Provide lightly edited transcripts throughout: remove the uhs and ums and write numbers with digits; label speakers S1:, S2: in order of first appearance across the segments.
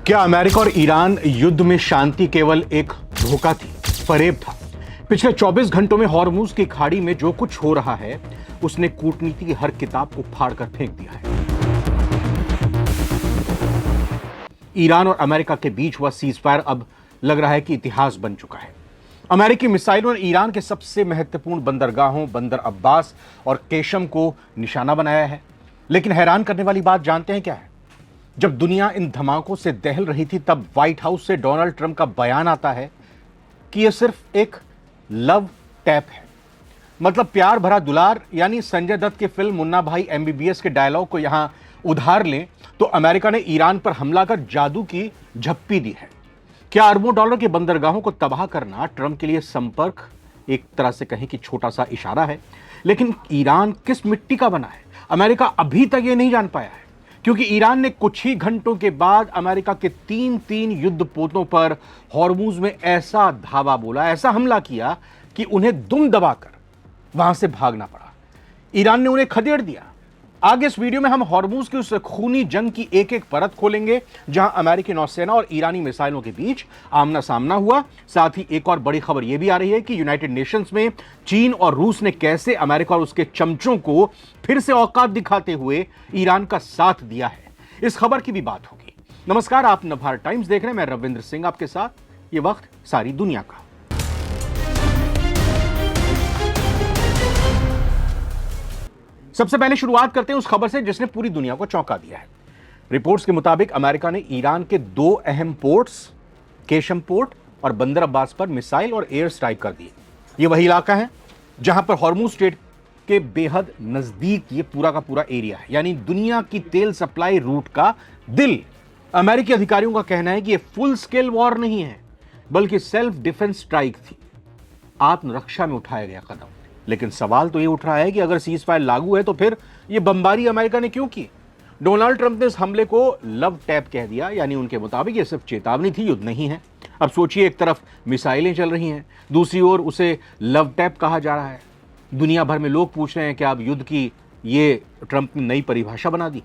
S1: क्या अमेरिका और ईरान युद्ध में शांति केवल एक धोखा थी, फरेब था? पिछले 24 घंटों में हॉर्मुज की खाड़ी में जो कुछ हो रहा है उसने कूटनीति की हर किताब को फाड़कर फेंक दिया है। ईरान और अमेरिका के बीच हुआ सीजफायर अब लग रहा है कि इतिहास बन चुका है। अमेरिकी मिसाइलों ने ईरान के सबसे महत्वपूर्ण बंदरगाहों बंदर अब्बास और केशम को निशाना बनाया है। लेकिन हैरान करने वाली बात जानते हैं क्या है? जब दुनिया इन धमाकों से दहल रही थी तब व्हाइट हाउस से डोनाल्ड ट्रंप का बयान आता है कि यह सिर्फ एक लव टैप है। मतलब प्यार भरा दुलार, यानी संजय दत्त की फिल्म मुन्ना भाई एमबीबीएस के डायलॉग को यहां उधार लें तो अमेरिका ने ईरान पर हमला कर जादू की झप्पी दी है। क्या अरबों डॉलर के बंदरगाहों को तबाह करना ट्रंप के लिए संपर्क एक तरह से कहें कि छोटा सा इशारा है? लेकिन ईरान किस मिट्टी का बना है, अमेरिका अभी तक ये नहीं जान पाया है, क्योंकि ईरान ने कुछ ही घंटों के बाद अमेरिका के तीन युद्धपोतों पर हॉर्मुज में ऐसा धावा बोला, ऐसा हमला किया कि उन्हें दुम दबाकर वहां से भागना पड़ा। ईरान ने उन्हें खदेड़ दिया। आगे इस वीडियो में हम हॉर्मुज की उस खूनी जंग की एक एक परत खोलेंगे जहां अमेरिकी नौसेना और ईरानी मिसाइलों के बीच आमना सामना हुआ। साथ ही एक और बड़ी खबर यह भी आ रही है कि यूनाइटेड नेशंस में चीन और रूस ने कैसे अमेरिका और उसके चमचों को फिर से औकात दिखाते हुए ईरान का साथ दिया है। इस खबर की भी बात होगी। नमस्कार, आप नवभारत टाइम्स देख रहे हैं। मैं रविंद्र सिंह आपके साथ। ये वक्त सारी दुनिया का। सबसे पहले शुरुआत करते हैं उस खबर से जिसने पूरी दुनिया को चौंका दिया है। रिपोर्ट्स के मुताबिक अमेरिका ने ईरान के दो अहम पोर्ट्स केशम पोर्ट और बंदर अब्बास पर मिसाइल और एयर स्ट्राइक कर दिए। यह वही इलाका है जहां पर हॉर्मुज स्ट्रेट के बेहद नजदीक ये पूरा का पूरा एरिया है, यानी दुनिया की तेल सप्लाई रूट का दिल। अमेरिकी अधिकारियों का कहना है कि यह फुल स्केल वॉर नहीं है बल्कि सेल्फ डिफेंस स्ट्राइक थी, आत्मरक्षा में उठाया गया कदम। लेकिन सवाल तो ये उठ रहा है कि अगर सीज फायर लागू है तो फिर ये बमबारी अमेरिका ने क्यों की? डोनाल्ड ट्रंप ने इस हमले को लव टैप कह दिया, यानी उनके मुताबिक ये सिर्फ चेतावनी थी, युद्ध नहीं है। अब सोचिए, एक तरफ मिसाइलें चल रही हैं, दूसरी ओर उसे लव टैप कहा जा रहा है। दुनिया भर में लोग पूछ रहे हैं कि अब युद्ध की ये ट्रंप ने नई परिभाषा बना दी।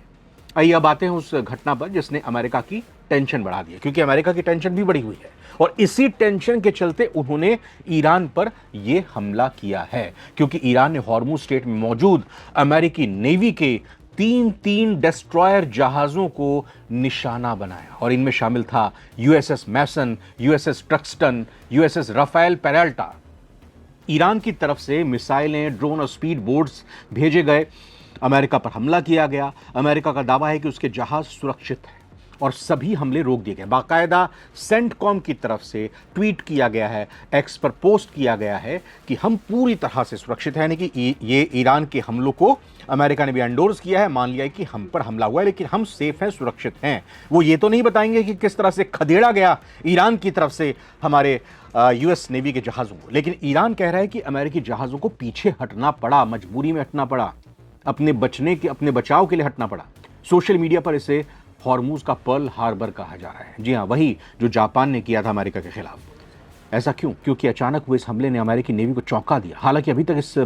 S1: आइए अब आते हैं उस घटना पर जिसने अमेरिका की टेंशन बढ़ा दी है, क्योंकि अमेरिका की टेंशन भी बढ़ी हुई है और इसी टेंशन के चलते उन्होंने ईरान पर यह हमला किया है। क्योंकि ईरान ने हॉर्मुज स्ट्रेट में मौजूद अमेरिकी नेवी के तीन डिस्ट्रॉयर जहाजों को निशाना बनाया और इनमें शामिल था USS Mason, USS Truxtun, USS Rafael Peralta. Iran की तरफ से मिसाइलें, ड्रोन और स्पीड बोट्स भेजे गए। अमेरिका पर हमला किया गया। अमेरिका का दावा है कि उसके जहाज सुरक्षित हैं और सभी हमले रोक दिए गए। बाकायदा सेंटकॉम की तरफ से ट्वीट किया गया है, एक्स पर पोस्ट किया गया है कि हम पूरी तरह से सुरक्षित हैं, यानी कि ये ईरान के हमलों को अमेरिका ने भी एंडोर्स किया है, मान लिया है कि हम पर हमला हुआ है लेकिन हम सेफ हैं, सुरक्षित हैं। वो ये तो नहीं बताएंगे कि किस तरह से खदेड़ा गया ईरान की तरफ से हमारे यूएस नेवी के जहाजों को। लेकिन ईरान कह रहा है कि अमेरिकी जहाजों को पीछे हटना पड़ा, मजबूरी में हटना पड़ा, अपने बचाव के लिए हटना पड़ा। सोशल मीडिया पर इसे हॉर्मुज का पर्ल हार्बर कहा जा रहा है। जी हां, वही जो जापान ने किया था अमेरिका के खिलाफ। ऐसा क्यों? क्योंकि अचानक हुए इस हमले ने अमेरिकी नेवी को चौंका दिया। हालांकि अभी तक इस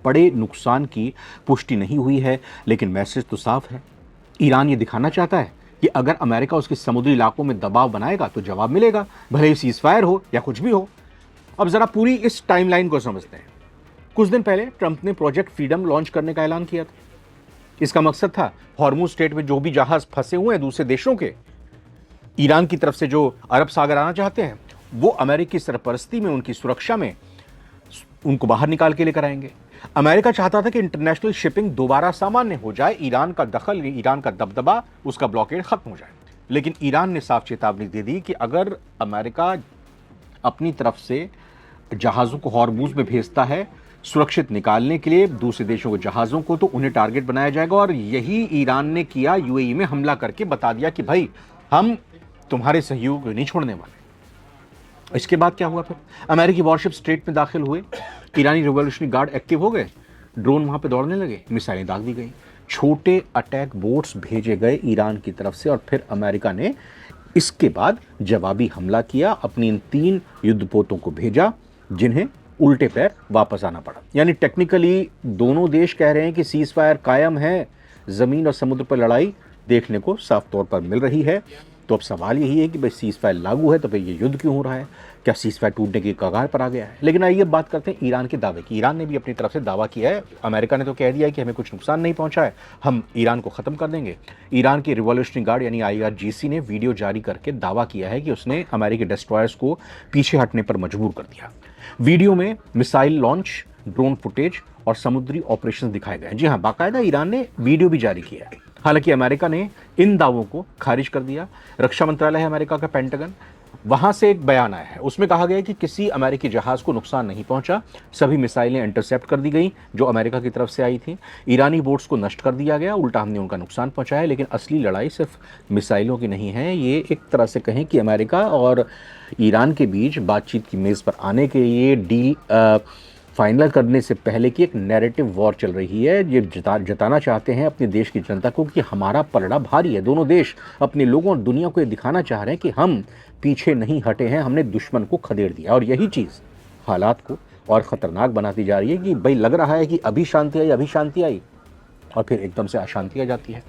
S1: बड़े नुकसान की पुष्टि नहीं हुई है, लेकिन मैसेज तो साफ है। ईरान ये दिखाना चाहता है कि अगर अमेरिका उसके समुद्री इलाकों में दबाव बनाएगा तो जवाब मिलेगा, भले ही सीज फायर हो या कुछ भी हो। अब जरा पूरी इस टाइमलाइन को समझते हैं। कुछ दिन पहले ट्रंप ने प्रोजेक्ट फ्रीडम लॉन्च करने का ऐलान किया था। इसका मकसद था हॉर्मुज स्ट्रेट में जो भी जहाज फंसे हुए हैं दूसरे देशों के, ईरान की तरफ से जो अरब सागर आना चाहते हैं, वो अमेरिकी सरपरस्ती में उनकी सुरक्षा में उनको बाहर निकाल के लेकर आएंगे। अमेरिका चाहता था कि इंटरनेशनल शिपिंग दोबारा सामान्य हो जाए, ईरान का दखल, ईरान का दबदबा, उसका ब्लॉकेड खत्म हो जाए। लेकिन ईरान ने साफ चेतावनी दे दी कि अगर अमेरिका अपनी तरफ से जहाजों को हॉर्मुज में भेजता है सुरक्षित निकालने के लिए दूसरे देशों के जहाजों को, तो उन्हें टारगेट बनाया जाएगा। और यही ईरान ने किया, यूएई में हमला करके बता दिया कि भाई हम तुम्हारे सहयोग नहीं छोड़ने वाले। इसके बाद क्या हुआ? फिर अमेरिकी वॉरशिप स्ट्रेट में दाखिल हुए, ईरानी रिवॉल्यूशनरी गार्ड एक्टिव हो गए, ड्रोन वहां पे दौड़ने लगे, मिसाइलें दाग दी गई, छोटे अटैक बोट्स भेजे गए ईरान की तरफ से और फिर अमेरिका ने इसके बाद जवाबी हमला किया, अपनी इन 3 युद्धपोतों को भेजा जिन्हें उल्टे पैर वापस आना पड़ा। यानी टेक्निकली दोनों देश कह रहे हैं कि सीज फायर कायम है, जमीन और समुद्र पर लड़ाई देखने को साफ तौर पर मिल रही है। तो अब सवाल यही है कि भाई सीज़ फायर लागू है तो फिर ये युद्ध क्यों हो रहा है, क्या सीज़ फायर टूटने की कगार पर आ गया है। लेकिन आइए बात करते हैं ईरान के दावे की। ईरान ने भी अपनी तरफ से दावा किया है। अमेरिका ने तो कह दिया है कि हमें कुछ नुकसान नहीं पहुंचा है, हम ईरान को ख़त्म कर देंगे। ईरान की रिवॉल्यूशनरी गार्ड यानी IRGC ने वीडियो जारी करके दावा किया है कि उसने अमेरिकी डिस्ट्रॉयर्स को पीछे हटने पर मजबूर कर दिया। वीडियो में मिसाइल लॉन्च, ड्रोन फुटेज और समुद्री ऑपरेशन दिखाए गए। जी हाँ, बाकायदा ईरान ने वीडियो भी जारी किया है। हालांकि अमेरिका ने इन दावों को खारिज कर दिया। रक्षा मंत्रालय है अमेरिका का, पेंटागन, वहां से एक बयान आया है। उसमें कहा गया कि किसी अमेरिकी जहाज को नुकसान नहीं पहुंचा, सभी मिसाइलें इंटरसेप्ट कर दी गई जो अमेरिका की तरफ से आई थी। ईरानी बोट्स को नष्ट कर दिया गया, उल्टा हमने उनका नुकसान पहुंचाया। लेकिन असली लड़ाई सिर्फ मिसाइलों की नहीं है। ये एक तरह से कहें कि अमेरिका और ईरान के बीच बातचीत की मेज पर आने के लिए डील फाइनल करने से पहले की एक नैरेटिव वॉर चल रही है। ये जताना चाहते हैं अपने देश की जनता को कि हमारा पलड़ा भारी है। दोनों देश अपने लोगों और दुनिया को ये दिखाना चाह रहे हैं कि हम पीछे नहीं हटे हैं, हमने दुश्मन को खदेड़ दिया। और यही चीज़ हालात को और ख़तरनाक बनाती जा रही है कि भाई लग रहा है कि अभी शांति आई, अभी शांति आई, और फिर एकदम से अशांति आ जाती है।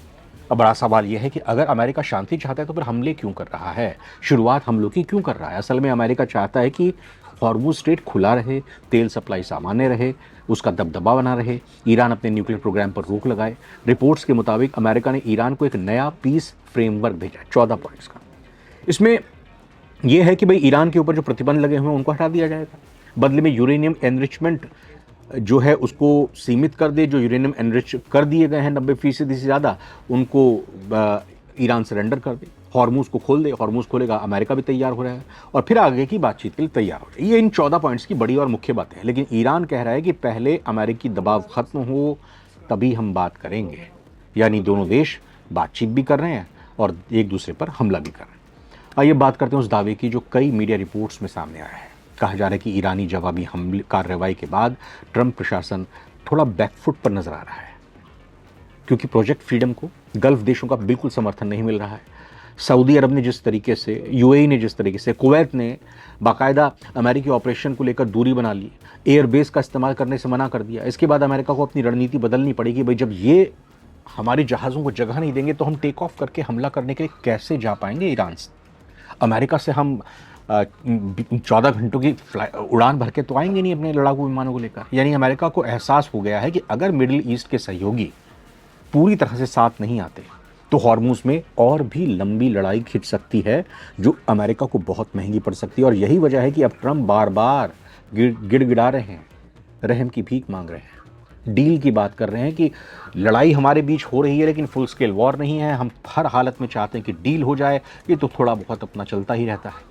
S1: अब बड़ा सवाल यह है कि अगर अमेरिका शांति चाहता है तो फिर हमले क्यों कर रहा है, शुरुआत हमलों की क्यों कर रहा है। असल में अमेरिका चाहता है कि हॉर्मुज़ स्ट्रेट खुला रहे, तेल सप्लाई सामान्य रहे, उसका दबदबा बना रहे, ईरान अपने न्यूक्लियर प्रोग्राम पर रोक लगाए। रिपोर्ट्स के मुताबिक अमेरिका ने ईरान को एक नया पीस फ्रेमवर्क भेजा 14 पॉइंट्स का। इसमें यह है कि भाई ईरान के ऊपर जो प्रतिबंध लगे हुए हैं उनको हटा दिया जाएगा, बदले में यूरेनियम एनरिचमेंट जो है उसको सीमित कर दे। जो यूरेनियम एनरिच कर दिए गए हैं 90% से ज़्यादा, उनको ईरान सरेंडर कर दे, हॉर्मुज़ को खोल दे। हॉर्मुज़ खोलेगा, अमेरिका भी तैयार हो रहा है और फिर आगे की बातचीत के लिए तैयार हो रहा है। ये इन 14 पॉइंट्स की बड़ी और मुख्य बातें हैं। लेकिन ईरान कह रहा है कि पहले अमेरिकी दबाव खत्म हो तभी हम बात करेंगे। यानी दोनों देश बातचीत भी कर रहे हैं और एक दूसरे पर हमला भी कर रहे हैं। आइए बात करते हैं उस दावे की जो कई मीडिया रिपोर्ट्स में सामने आया है। कहा जा रहा है कि ईरानी जवाबी हमले कार्रवाई के बाद ट्रंप प्रशासन थोड़ा बैकफुट पर नजर आ रहा है, क्योंकि प्रोजेक्ट फ्रीडम को गल्फ देशों का बिल्कुल समर्थन नहीं मिल रहा है। सऊदी अरब ने जिस तरीके से, UAE ने जिस तरीके से, कुवैत ने बाकायदा अमेरिकी ऑपरेशन को लेकर दूरी बना ली, एयरबेस का इस्तेमाल करने से मना कर दिया। इसके बाद अमेरिका को अपनी रणनीति बदलनी पड़ेगी। भाई जब ये हमारे जहाज़ों को जगह नहीं देंगे तो हम टेक ऑफ करके हमला करने के लिए कैसे जा पाएंगे ईरान से। अमेरिका से हम 14 घंटों की उड़ान भर के तो आएंगे नहीं अपने लड़ाकू विमानों को लेकर। यानी अमेरिका को एहसास हो गया है कि अगर मिडिल ईस्ट के सहयोगी पूरी तरह से साथ नहीं आते तो हॉर्मुज़ में और भी लंबी लड़ाई खिंच सकती है, जो अमेरिका को बहुत महंगी पड़ सकती है। और यही वजह है कि अब ट्रंप बार बार गिड़गिड़ा रहे हैं, रहम की भीख मांग रहे हैं, डील की बात कर रहे हैं कि लड़ाई हमारे बीच हो रही है लेकिन फुल स्केल वॉर नहीं है, हम हर हालत में चाहते हैं कि डील हो जाए। ये तो थोड़ा बहुत अपना चलता ही रहता है।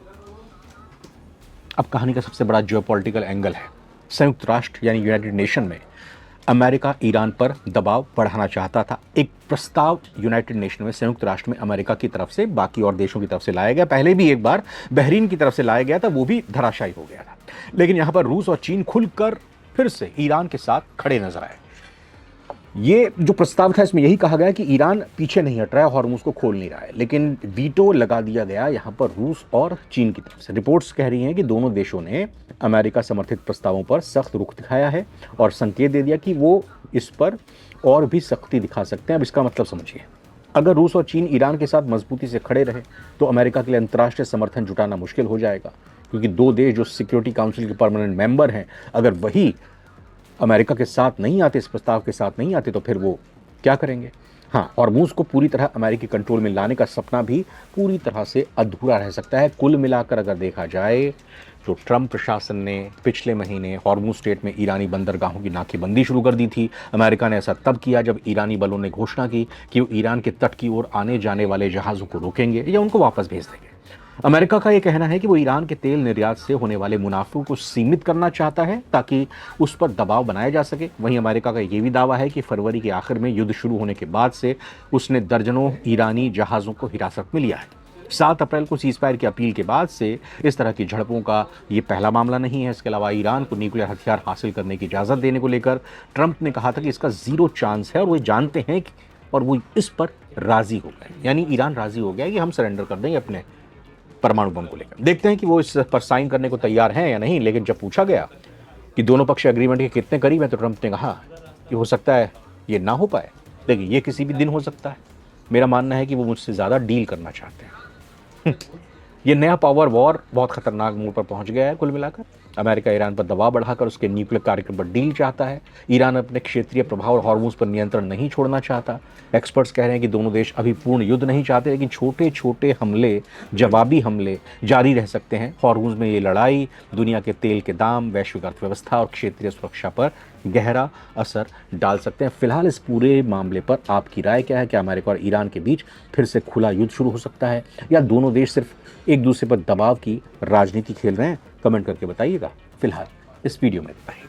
S1: अब कहानी का सबसे बड़ा जियोपॉलिटिकल एंगल है। संयुक्त राष्ट्र यानी यूनाइटेड नेशन में अमेरिका ईरान पर दबाव बढ़ाना चाहता था। एक प्रस्ताव यूनाइटेड नेशन में, संयुक्त राष्ट्र में अमेरिका की तरफ से, बाकी और देशों की तरफ से लाया गया। पहले भी एक बार बहरीन की तरफ से लाया गया था, वो भी धराशायी हो गया था। लेकिन यहां पर रूस और चीन खुलकर फिर से ईरान के साथ खड़े नजर आए। ये जो प्रस्ताव था इसमें यही कहा गया कि ईरान पीछे नहीं हट रहा है, हॉर्मुज़ को खोल नहीं रहा है, लेकिन वीटो लगा दिया गया यहां पर रूस और चीन की तरफ से। रिपोर्ट्स कह रही हैं कि दोनों देशों ने अमेरिका समर्थित प्रस्तावों पर सख्त रुख दिखाया है और संकेत दे दिया कि वो इस पर और भी सख्ती दिखा सकते हैं। अब इसका मतलब समझिए, अगर रूस और चीन ईरान के साथ मजबूती से खड़े रहे तो अमेरिका के लिए अंतर्राष्ट्रीय समर्थन जुटाना मुश्किल हो जाएगा, क्योंकि दो देश जो सिक्योरिटी काउंसिल के परमानेंट मेंबर हैं, अगर वही अमेरिका के साथ नहीं आते, इस प्रस्ताव के साथ नहीं आते, तो फिर वो क्या करेंगे। हाँ, हॉर्मुज़ को पूरी तरह अमेरिकी कंट्रोल में लाने का सपना भी पूरी तरह से अधूरा रह सकता है। कुल मिलाकर अगर देखा जाए तो ट्रंप प्रशासन ने पिछले महीने हॉर्मुज़ स्ट्रेट में ईरानी बंदरगाहों की नाकेबंदी शुरू कर दी थी। अमेरिका ने ऐसा तब किया जब ईरानी बलों ने घोषणा की कि वो ईरान के तट की ओर आने जाने वाले जहाज़ों को रोकेंगे या उनको वापस भेज देंगे। अमेरिका का ये कहना है कि वो ईरान के तेल निर्यात से होने वाले मुनाफों को सीमित करना चाहता है ताकि उस पर दबाव बनाया जा सके। वहीं अमेरिका का ये भी दावा है कि फरवरी के आखिर में युद्ध शुरू होने के बाद से उसने दर्जनों ईरानी जहाज़ों को हिरासत में लिया है। 7 अप्रैल को सीज़फायर की अपील के बाद से इस तरह की झड़पों का ये पहला मामला नहीं है। इसके अलावा ईरान को न्यूक्लियर हथियार हासिल करने की इजाज़त देने को लेकर ट्रंप ने कहा था कि इसका 0 चांस है और वो जानते हैं और वो इस पर राज़ी हो गए। यानी ईरान राज़ी हो गया कि हम सरेंडर कर देंगे अपने परमाणु बम को लेकर। देखते हैं कि वो इस पर साइन करने को तैयार हैं या नहीं। लेकिन जब पूछा गया कि दोनों पक्ष एग्रीमेंट के कितने करीब हैं तो ट्रंप ने कहा कि हो सकता है ये ना हो पाए, लेकिन ये किसी भी दिन हो सकता है। मेरा मानना है कि वो मुझसे ज़्यादा डील करना चाहते हैं। ये नया पावर वॉर बहुत खतरनाक मोड़ पर पहुंच गया है। कुल मिलाकर अमेरिका ईरान पर दबाव बढ़ाकर उसके न्यूक्लियर कार्यक्रम पर डील चाहता है। ईरान अपने क्षेत्रीय प्रभाव और हॉर्मोज पर नियंत्रण नहीं छोड़ना चाहता। एक्सपर्ट्स कह रहे हैं कि दोनों देश अभी पूर्ण युद्ध नहीं चाहते, लेकिन छोटे छोटे हमले, जवाबी हमले जारी रह सकते हैं। हॉर्मोज में ये लड़ाई दुनिया के तेल के दाम, वैश्विक अर्थव्यवस्था और क्षेत्रीय सुरक्षा पर गहरा असर डाल सकते हैं। फिलहाल इस पूरे मामले पर आपकी राय क्या है? क्या अमेरिका और ईरान के बीच फिर से खुला युद्ध शुरू हो सकता है, या दोनों देश सिर्फ एक दूसरे पर दबाव की राजनीति खेल रहे हैं? कमेंट करके बताइएगा। फिलहाल इस वीडियो में इतना ही।